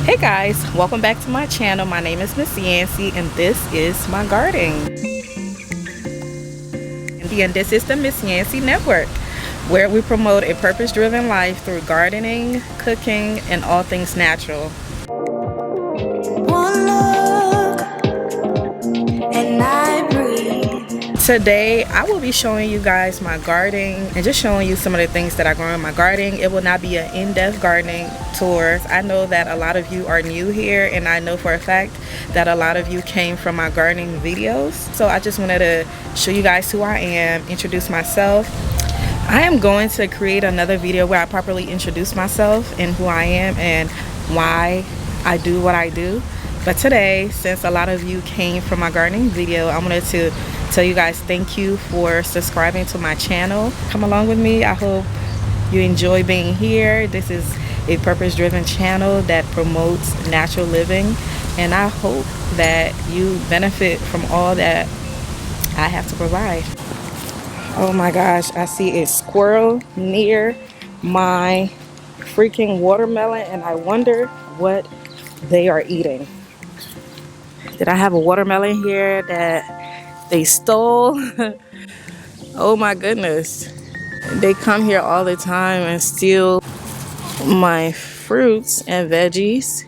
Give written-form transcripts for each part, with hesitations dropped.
Hey guys, welcome back to my channel. My name is Miss Yancy and this is my garden. And this is the Miss Yancy Network, where we promote a purpose-driven life through gardening, cooking, and all things natural. One look and I breathe. Today I will be showing you guys my garden and just showing you some of the things that I grow in my garden. It will not be an in-depth gardening tour. I know that a lot of you are new here, and I know for a fact that a lot of you came from my gardening videos. So I just wanted to show you guys who I am, introduce myself. I am going to create another video where I properly introduce myself and who I am and why I do what I do. But today, since a lot of you came from my gardening video, I wanted to tell you guys thank you for subscribing to my channel. Come along with me. I hope you enjoy being here. This is a purpose-driven channel that promotes natural living, and I hope that you benefit from all that I have to provide. Oh my gosh, I see a squirrel near my freaking watermelon, and I wonder what they are eating. Did I have a watermelon here that they stole? Oh my goodness. They come here all the time and steal my fruits and veggies.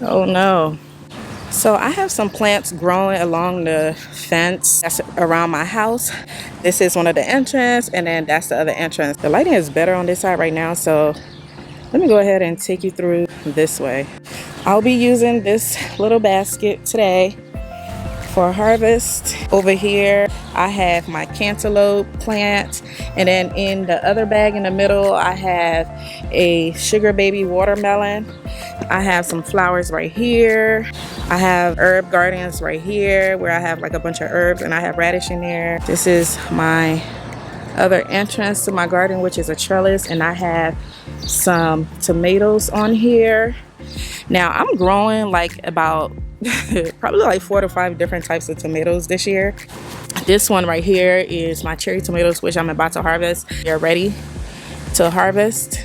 Oh no. So I have some plants growing along the fence that's around my house. This is one of the entrance, and then that's the other entrance. The lighting is better on this side right now, so let me go ahead and take you through this way. I'll be using this little basket today for harvest. Over here I have my cantaloupe plant, and then in the other bag in the middle I have a sugar baby watermelon. I have some flowers right here. I have herb gardens right here where I have like a bunch of herbs, and I have radish in there. This is my other entrance to my garden, which is a trellis, and I have some tomatoes on here. Now I'm growing like about probably like 4 to 5 different types of tomatoes this year. This one right here is my cherry tomatoes, which I'm about to harvest. They're ready to harvest,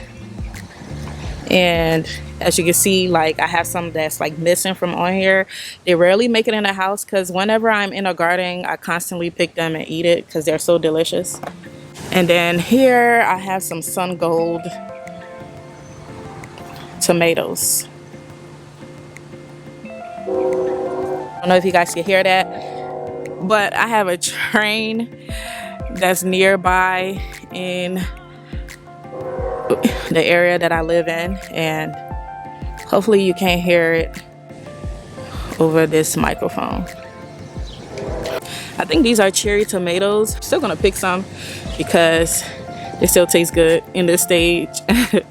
and as you can see, like I have some that's like missing from on here. They rarely make it in the house because whenever I'm in a garden I constantly pick them and eat it because they're so delicious. And then here I have some sun gold tomatoes. I don't know if you guys can hear that, but I have a train that's nearby in the area that I live in, and hopefully you can't hear it over this microphone. I think these are cherry tomatoes. I'm still gonna pick some because they still taste good in this stage. I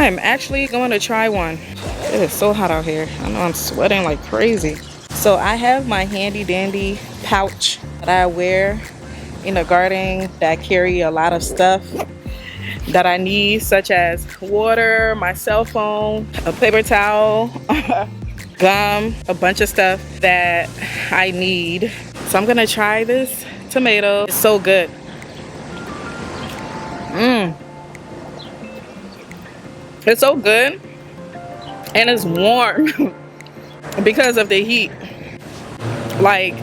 am actually going to try one. It is so hot out here. I know I'm sweating like crazy. So I have my handy dandy pouch that I wear in the garden that carry a lot of stuff that I need, such as water, my cell phone, a paper towel, gum, a bunch of stuff that I need. So I'm gonna try this tomato. It's so good. It's so good, and it's warm because of the heat. Like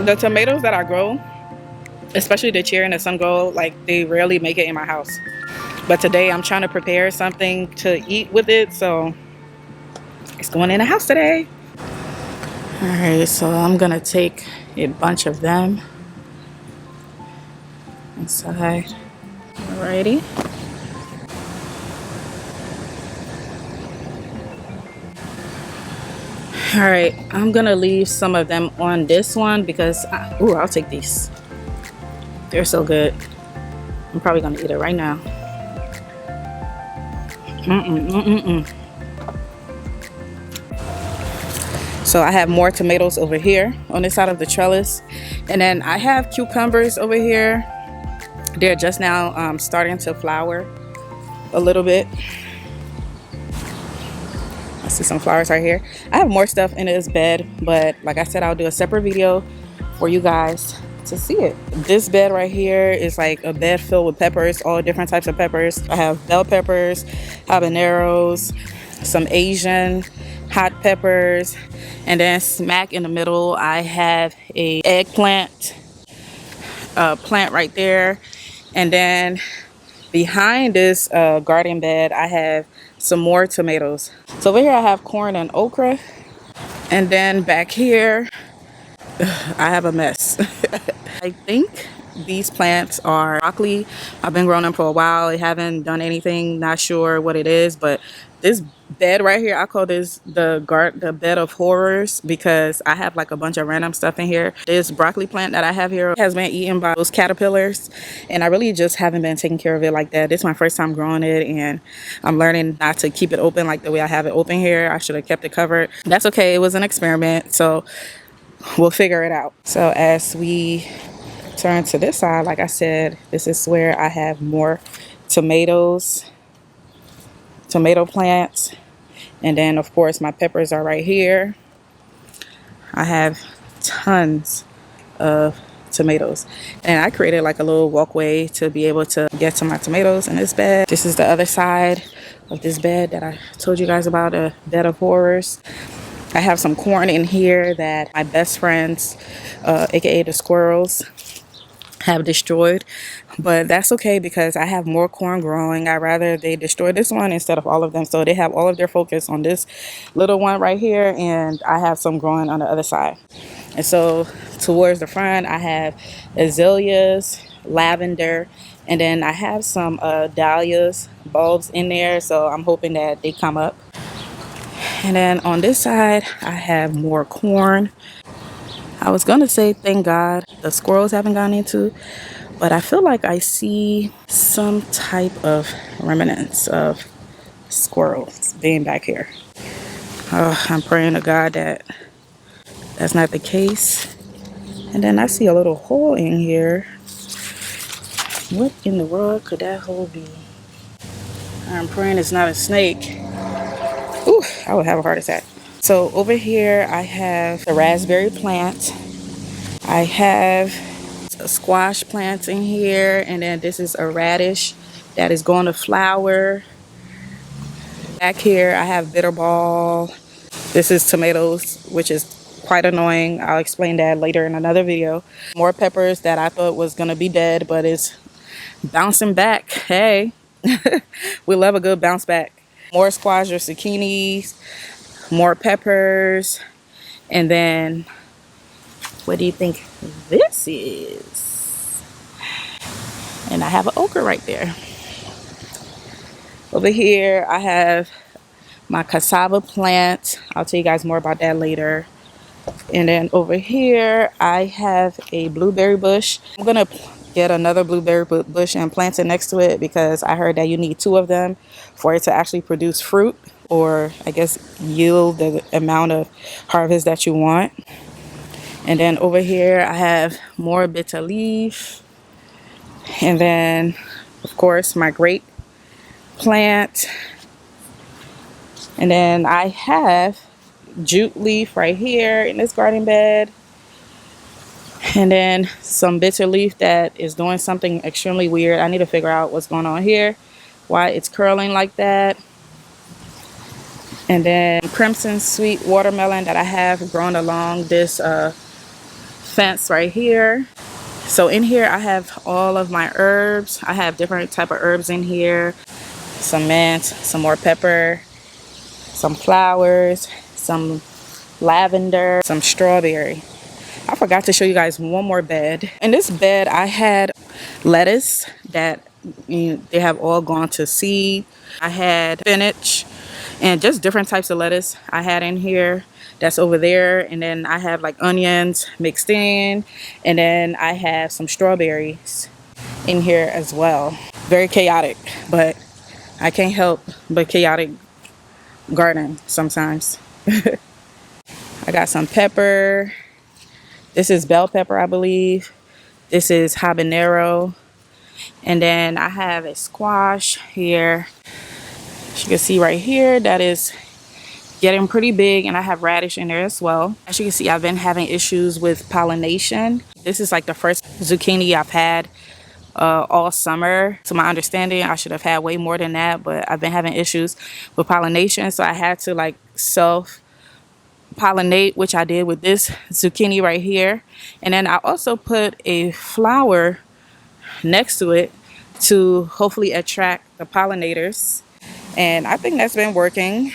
the tomatoes that I grow, especially the cherry and the sun gold, like they rarely make it in my house. But today I'm trying to prepare something to eat with it, so it's going in the house today. All right, so I'm gonna take a bunch of them inside. Alrighty. All right, I'm gonna leave some of them on this one because I'll take these. They're so good. I'm probably gonna eat it right now. So I have more tomatoes over here on this side of the trellis, and then I have cucumbers over here. They're just now starting to flower a little bit. I see some flowers right here. I have more stuff in this bed, but like I said, I'll do a separate video for you guys to see it. This bed right here is like a bed filled with peppers, all different types of peppers. I have bell peppers, habaneros, some Asian hot peppers, and then smack in the middle I have a eggplant plant right there. And then behind this garden bed I have some more tomatoes. So over here I have corn and okra, and then back here I have a mess. I think these plants are broccoli. I've been growing them for a while. I haven't done anything, not sure what it is, but this bed right here, I call this the bed of horrors, because I have like a bunch of random stuff in here. This broccoli plant that I have here has been eaten by those caterpillars, and I really just haven't been taking care of it like that. This is my first time growing it, and I'm learning not to keep it open like the way I have it open here. I should have kept it covered. That's okay, it was an experiment, so we'll figure it out. So as we turn to this side, like I said, this is where I have more tomatoes, tomato plants, and then of course my peppers are right here. I have tons of tomatoes, and I created like a little walkway to be able to get to my tomatoes in this bed. This is the other side of this bed that I told you guys about, a bed of horrors. I have some corn in here that my best friends, aka the squirrels, have destroyed, but that's okay because I have more corn growing. I'd rather they destroy this one instead of all of them, so they have all of their focus on this little one right here, and I have some growing on the other side. And so towards the front I have azaleas, lavender, and then I have some dahlias bulbs in there, so I'm hoping that they come up. And then on this side I have more corn. I was gonna say thank God the squirrels haven't gone into, but I feel like I see some type of remnants of squirrels being back here. I'm praying to God that that's not the case. And then I see a little hole in here. What in the world could that hole be? I'm praying it's not a snake. Ooh, I would have a heart attack. So over here I have the raspberry plant. I have a squash plant in here, and then this is a radish that is going to flower. Back here I have bitterball. This is tomatoes, which is quite annoying. I'll explain that later in another video. More peppers that I thought was gonna be dead, but it's bouncing back. Hey, we love a good bounce back. More squash or zucchinis, more peppers, and then what do you think this is? And I have an okra right there. Over here I have my cassava plant. I'll tell you guys more about that later. And then over here I have a blueberry bush. I'm gonna get another blueberry bush and plant it next to it, because I heard that you need 2 of them for it to actually produce fruit, or I guess yield the amount of harvest that you want. And then over here I have more bitter leaf, and then of course my grape plant, and then I have jute leaf right here in this garden bed, and then some bitter leaf that is doing something extremely weird. I need to figure out what's going on here, why it's curling like that. And then crimson sweet watermelon that I have grown along this fence right here. So in here I have all of my herbs. I have different type of herbs in here. Some mint, some more pepper, some flowers, some lavender, some strawberry. I forgot to show you guys one more bed. In this bed I had lettuce that they have all gone to seed. I had spinach and just different types of lettuce I had in here. That's over there. And then I have like onions mixed in, and then I have some strawberries in here as well. Very chaotic, but I can't help but chaotic garden sometimes. I got some pepper. This is bell pepper, I believe. This is habanero. And then I have a squash here. As you can see right here, that is getting pretty big, and I have radish in there as well. As you can see, I've been having issues with pollination. This is like the first zucchini I've had all summer. To my understanding, I should have had way more than that, but I've been having issues with pollination, so I had to like self pollinate, which I did with this zucchini right here. And then I also put a flower next to it to hopefully attract the pollinators. And I think that's been working.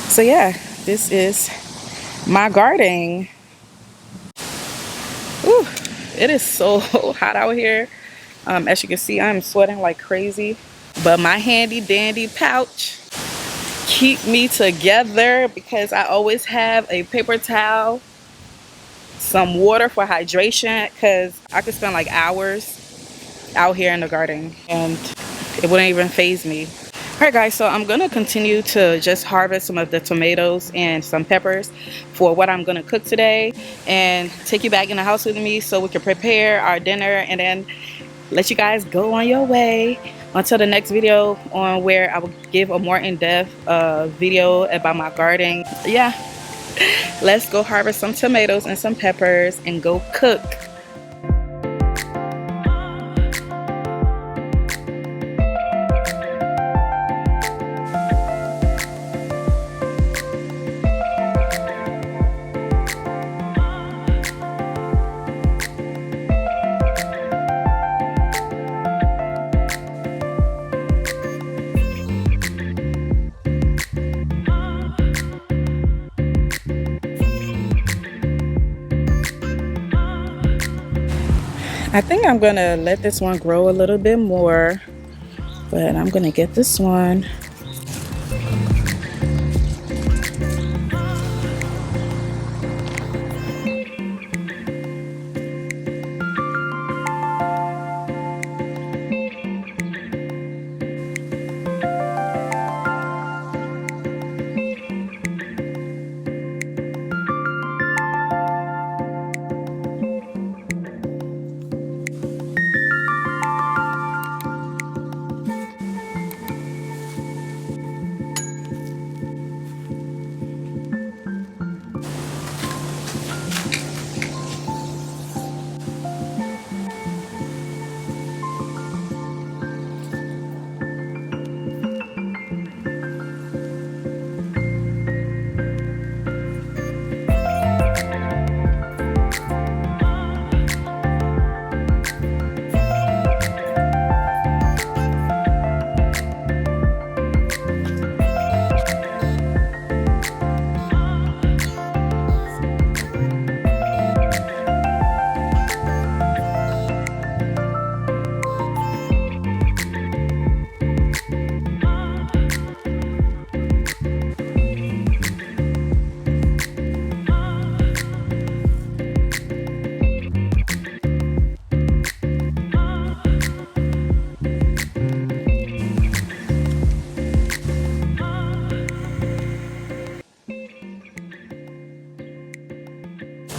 So yeah, this is my garden. Ooh, it is so hot out here. As you can see, I'm sweating like crazy. But my handy dandy pouch keep me together because I always have a paper towel, some water for hydration, because I could spend like hours out here in the garden and it wouldn't even faze me. All right guys, so I'm gonna continue to just harvest some of the tomatoes and some peppers for what I'm gonna cook today, and take you back in the house with me so we can prepare our dinner and then let you guys go on your way until the next video, on where I will give a more in-depth video about my garden. Yeah, let's go harvest some tomatoes and some peppers and go cook. I think I'm gonna let this one grow a little bit more, but I'm gonna get this one.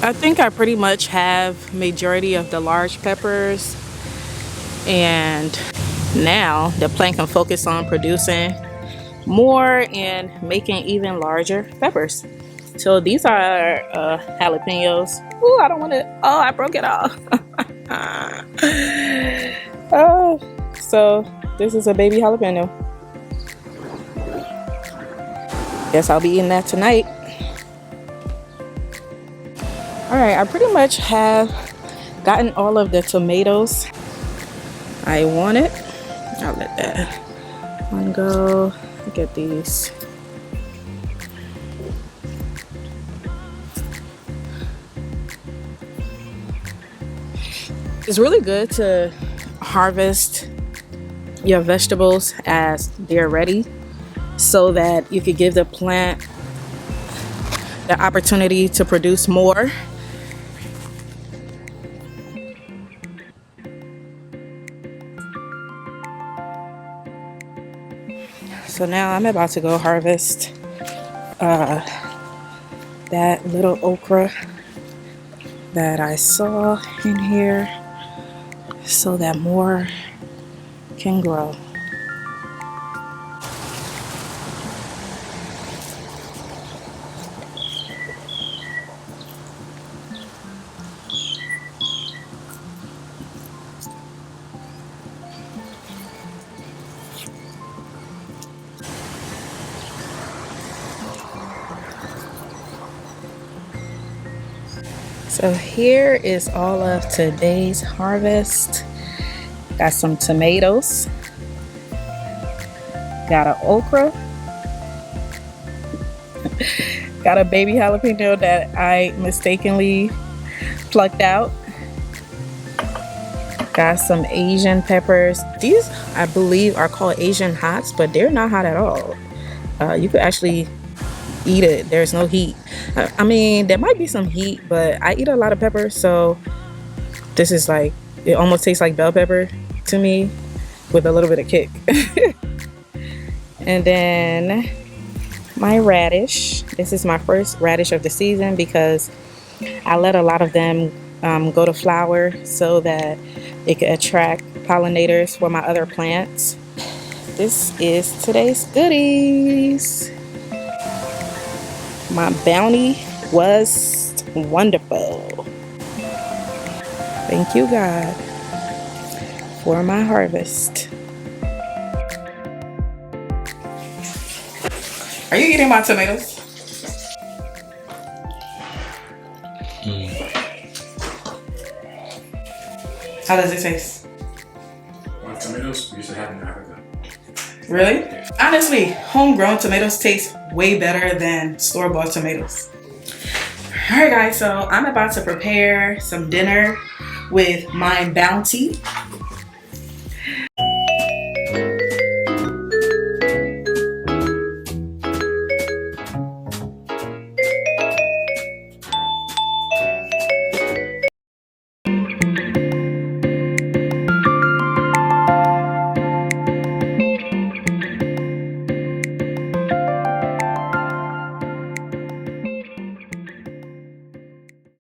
I think I pretty much have majority of the large peppers, and now the plant can focus on producing more and making even larger peppers. So these are jalapenos. Ooh, I don't want to. Oh, I broke it off. Oh, so this is a baby jalapeno. Guess I'll be eating that tonight. All right, I pretty much have gotten all of the tomatoes I wanted. I'll let that one go. Get these. It's really good to harvest your vegetables as they're ready, so that you could give the plant the opportunity to produce more. So now I'm about to go harvest that little okra that I saw in here, so that more can grow. So here is all of today's harvest. Got some tomatoes, got an okra, got a baby jalapeno that I mistakenly plucked out, got some Asian peppers. These I believe are called Asian hots, but they're not hot at all. You could actually eat it. There's no heat. I mean, there might be some heat, but I eat a lot of pepper, so this is like, it almost tastes like bell pepper to me with a little bit of kick. And then my radish. This is my first radish of the season because I let a lot of them go to flower so that it could attract pollinators for my other plants. This is today's goodies. My bounty was wonderful. Thank you, God, for my harvest. Are you eating my tomatoes? How does it taste? My tomatoes we used to have in Africa. Really? Yeah. Honestly, homegrown tomatoes taste way better than store-bought tomatoes. Alright guys, so I'm about to prepare some dinner with my bounty.